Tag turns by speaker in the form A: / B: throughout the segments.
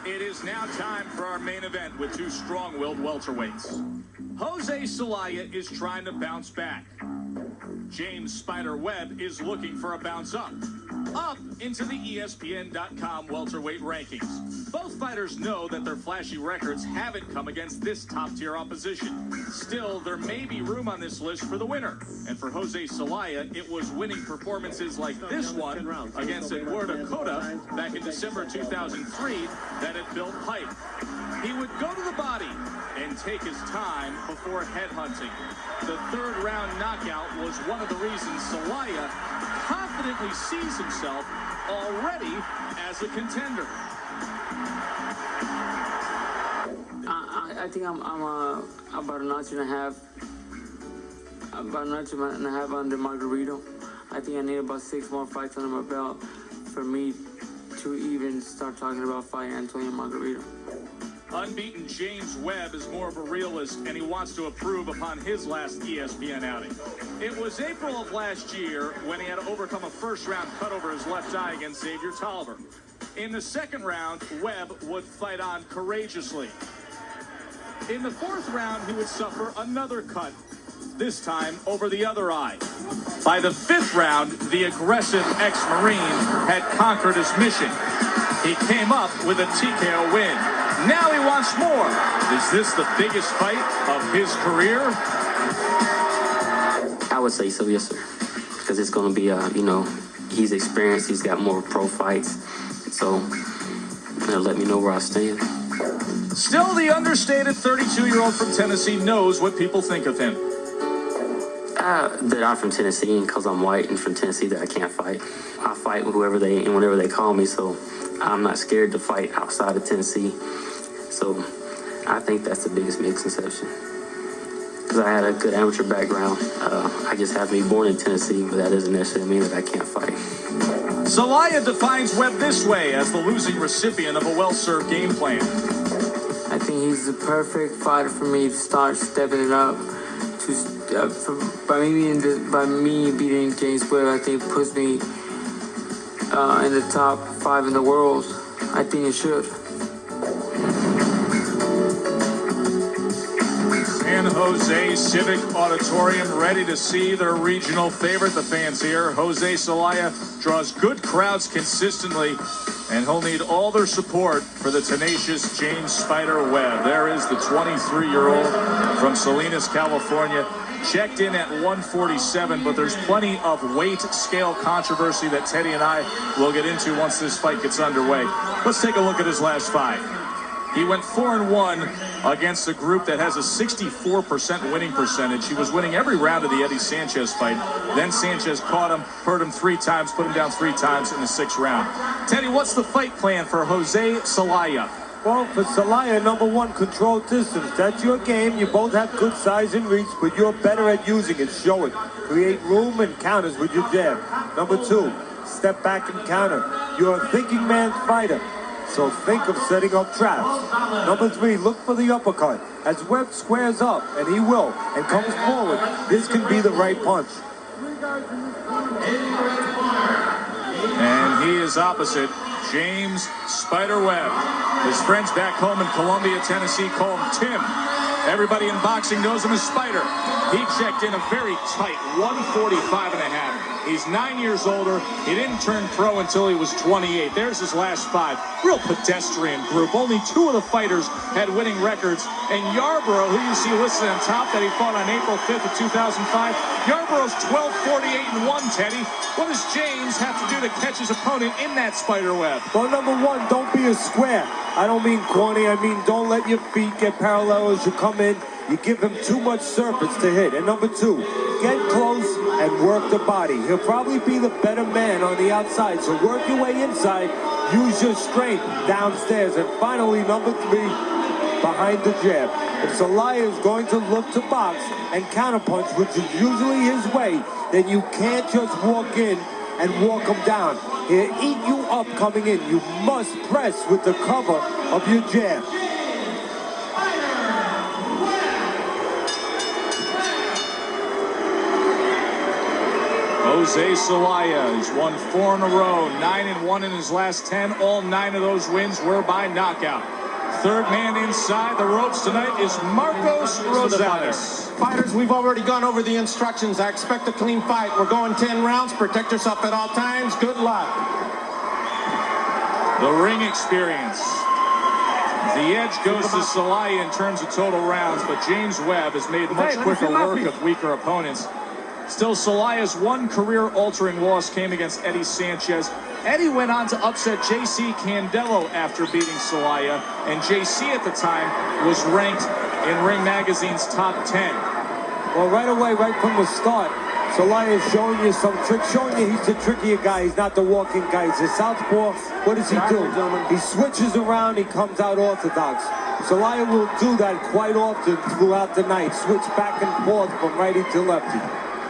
A: It is now time for our main event with two strong-willed welterweights. José Celaya is trying to bounce back. James Spider Webb is looking for a bounce up into the ESPN.com welterweight rankings. Both fighters know that their flashy records haven't come against this top-tier opposition. Still, there may be room on this list for the winner. And for José Celaya, it was winning performances like this one against Eduardo Cota back in December 2003 that had built hype. He would go to the body and take his time before headhunting. The third round knockout was one of the reasons Celaya confidently sees himself already as a contender.
B: I think I'm about a notch and a half under Margarito. I think I need about 6 more fights under my belt for me to even start talking about fighting Antonio Margarito.
A: Unbeaten James Webb is more of a realist, and he wants to improve upon his last ESPN outing. It was April of last year when he had to overcome a first-round cut over his left eye against Xavier Tolliver. In the second round, Webb would fight on courageously. In the fourth round, he would suffer another cut, this time over the other eye. By the fifth round, the aggressive ex-Marine had conquered his mission. He came up with a TKO win. Now he wants more. Is this the biggest fight of his career?
B: I would say so, yes, sir. Because it's going to be, he's experienced. He's got more pro fights. So, let me know where I stand.
A: Still, the understated 32-year-old from Tennessee knows what people think of him.
B: That I'm from Tennessee, and because I'm white and from Tennessee, that I can't fight. I fight with whoever and whenever they call me, so I'm not scared to fight outside of Tennessee. So I think that's the biggest misconception. Because I had a good amateur background. I just have to be born in Tennessee, but that doesn't necessarily mean that I can't fight.
A: Celaya defines Webb this way as the losing recipient of a well-served game plan.
B: I think he's the perfect fighter for me to start stepping it up. By me beating James Webb, I think puts me in the top 5 in the world. I think it should.
A: San Jose Civic Auditorium ready to see their regional favorite, the fans here. José Celaya draws good crowds consistently, and he'll need all their support for the tenacious James Spider Webb. There is the 23-year-old from Salinas, California, checked in at 147, but there's plenty of weight scale controversy that Teddy and I will get into once this fight gets underway. Let's take a look at his last 5. He went 4-1 against a group that has a 64% winning percentage. He was winning every round of the Eddie Sanchez fight. Then Sanchez caught him, hurt him 3 times, put him down 3 times in the 6th round. Teddy, what's the fight plan for José Celaya?
C: Well, for Celaya, number 1, control distance. That's your game. You both have good size and reach, but you're better at using it. Show it. Create room and counters with your jab. Number 2, step back and counter. You're a thinking man's fighter, so think of setting up traps. Number 3, look for the uppercut. As Webb squares up, and he will, and comes forward, this can be the right punch.
A: And he is opposite James Spider Webb. His friends back home in Columbia, Tennessee call him Tim. Everybody in boxing knows him as Spider. He checked in a very tight 145.5. He's 9 years older. He didn't turn pro until he was 28. There's his last 5. Real pedestrian group. Only 2 of the fighters had winning records. And Yarborough, who you see listed on top, that he fought on April 5th of 2005, Yarborough's 12-48-1, Teddy. What does James have to do to catch his opponent in that Spider Webb?
C: Well, number 1, don't be a square. I don't mean corny. I mean don't let your feet get parallel as you come in. You give him too much surface to hit. And number 2, get close and work the body. He'll probably be the better man on the outside, so work your way inside. Use your strength downstairs. And finally, number 3, behind the jab. If Celaya is going to look to box and counterpunch, which is usually his way, then you can't just walk in and walk him down. He'll eat you up coming in. You must press with the cover of your jab.
A: José Celaya has won 4 in a row, 9-1 in his last 10. All 9 of those wins were by knockout. Third man inside the ropes tonight is Marcos Rosales.
D: Fighters, we've already gone over the instructions. I expect a clean fight. We're going 10 rounds. Protect yourself at all times. Good luck.
A: The ring experience. The edge goes to Celaya in terms of total rounds, but James Webb has made much quicker work of weaker opponents. Still, Celaya's one career-altering loss came against Eddie Sanchez. Eddie went on to upset JC Candelo after beating Celaya, and JC at the time was ranked in Ring Magazine's top 10.
C: Well, right away, right from the start, Celaya is showing you some tricks, showing you he's the trickier guy. He's not the walking guy. He's a southpaw. What does he do? He switches around. He comes out orthodox. Celaya will do that quite often throughout the night. Switch back and forth from righty to lefty.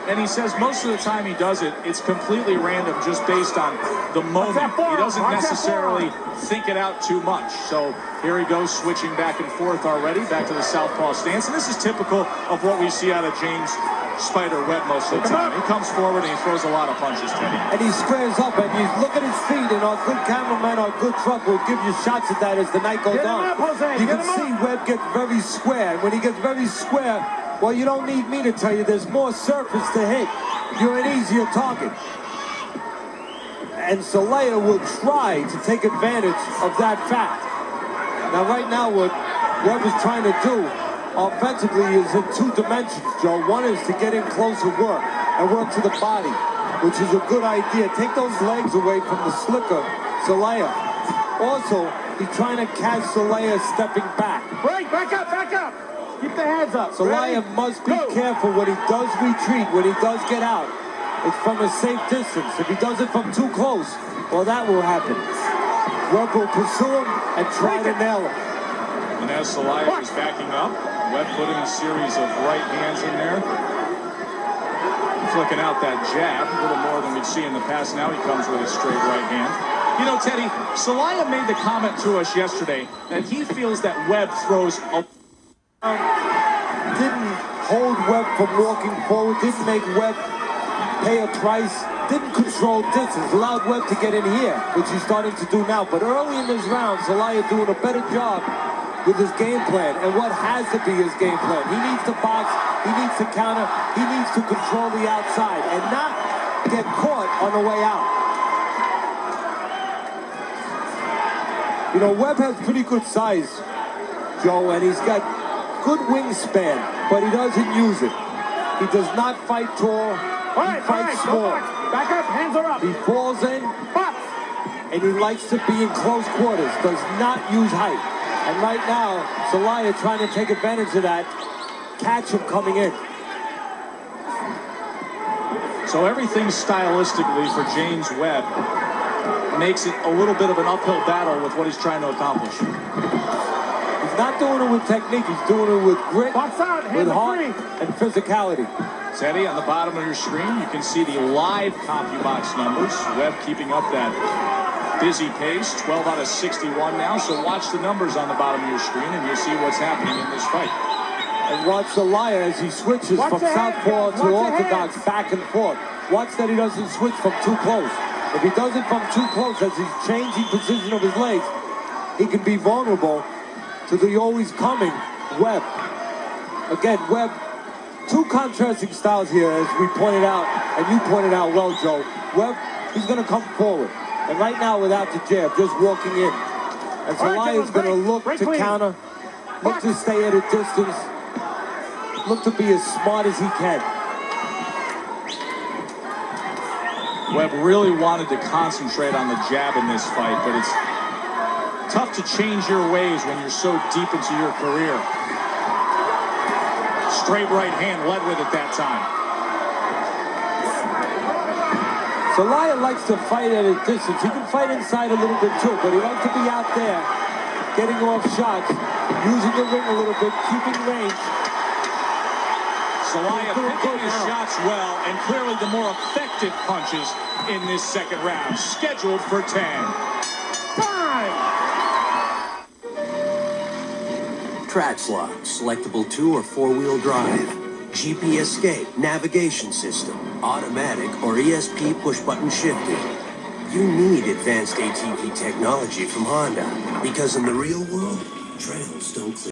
A: And he says most of the time he does it, it's completely random, just based on the moment. He doesn't necessarily think it out too much. So here he goes, switching back and forth already, back to the southpaw stance. And this is typical of what we see out of James Spider Webb most of the time. He comes forward and he throws a lot of punches, Teddy.
C: And he squares up, and you look at his feet, and our good cameraman, our good truck will give you shots at that as the night goes on. You can see Webb get very square. And when he gets very square, well, you don't need me to tell you, there's more surface to hit. You're an easier target. And Celaya will try to take advantage of that fact. Now, right now, what Webb is trying to do offensively is in 2 dimensions, Joe. One is to get in close and work to the body, which is a good idea. Take those legs away from the slicker, Celaya. Also, he's trying to catch Celaya stepping back.
D: Break, back up, back up. Keep the hands up.
C: Celaya must be careful when he does retreat, when he does get out. It's from a safe distance. If he does it from too close, well, that will happen. Webb will pursue him and try to nail him.
A: And as Celaya is backing up, Webb putting a series of right hands in there. Flicking out that jab, a little more than we'd see in the past. Now he comes with a straight right hand. You know, Teddy, Celaya made the comment to us yesterday that he feels that Webb throws a...
C: Didn't hold Webb from walking forward, didn't make Webb pay a price, didn't control distance, allowed Webb to get in here, which he's starting to do now. But early in this round, Celaya doing a better job with his game plan, and what has to be his game plan. He needs to box, he needs to counter, he needs to control the outside and not get caught on the way out. You know, Webb has pretty good size, Joe, and he's got good wingspan, but he doesn't use it. He does not fight tall, he fights small.
D: Back up, hands are up.
C: He falls in, and he likes to be in close quarters, does not use height. And right now, Celaya trying to take advantage of that, catch him coming in.
A: So everything stylistically for James Webb makes it a little bit of an uphill battle with what he's trying to accomplish.
C: He's not doing it with technique, he's doing it with grit, with heart, and physicality.
A: Teddy, on the bottom of your screen, you can see the live CompuBox numbers. Webb keeping up that busy pace, 12 out of 61 now. So watch the numbers on the bottom of your screen, and you'll see what's happening in this fight.
C: And watch Celaya as he switches from southpaw to orthodox back and forth. Watch that he doesn't switch from too close. If he does it from too close, as he's changing position of his legs, he can be vulnerable to the always coming Webb. Again, Webb, 2 contrasting styles here, as we pointed out, and you pointed out well, Joe. Webb, he's going to come forward. And right now, without the jab, just walking in. And Celaya is going to look to counter, look to stay at a distance, look to be as smart as he can.
A: Webb really wanted to concentrate on the jab in this fight, but it's tough to change your ways when you're so deep into your career. Straight right hand led with it that time.
C: Celaya likes to fight at a distance. He can fight inside a little bit too, but he likes to be out there, getting off shots, using the ring a little bit, keeping range.
A: Celaya picking his shots well, and clearly the more effective punches in this second round. Scheduled for 10.
E: Track slot, selectable 2 or 4-wheel drive. GP Escape, navigation system, automatic or ESP push-button shifting. You need advanced ATV technology from Honda, because in the real world, trails don't clear.